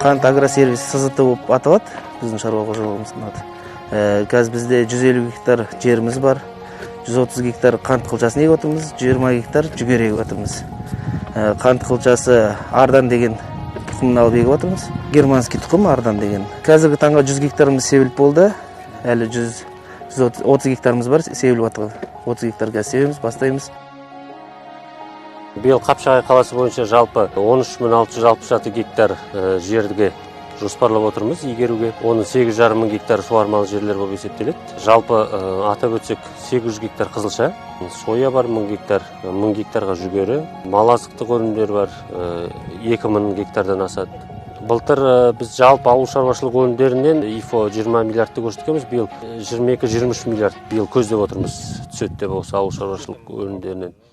Кант агросервис СЗТ болып аталат, біздің шаруа қожалығымыздың аты. Қазір бізде 150 гектар жеріміз бар. 130 гектар қант қылшасын егіп отырмыз, 120 гектар жүгері егіп отырмыз. Қант қылшасы Ардан деген тұқымын алып егіп отырмыз. Германский тұқым Ардан деген. Қазіргі таңға 100 гектарымыз себіліп болды. Әлі 130 гектарымыз бар, себіліп атылды. 30 гектарға себеміз, бастаймыз. Биыл Қапшағай қаласы бойынша жалпы 13.666 гектар жерге жоспарлап отырмыз игеруге. Оның 8,5 мың гектар суармалы жерлер болып есептеледі. Жалпы атап өтсек 800 гектар қызылша, соя бар 1000 гектар, 1000 гектарға жүгері, мал азықтық өнімдер бар 2000 гектардан асады. Былтыр біз жалпы ауыл шаруашылық өнімдерінен ИФО 20 миллиардты көрсеткенбіз, биыл 22-23 миллиард биыл көздеп отырмыз түседі деп осы ауыл шаруашылық өнімдерінен.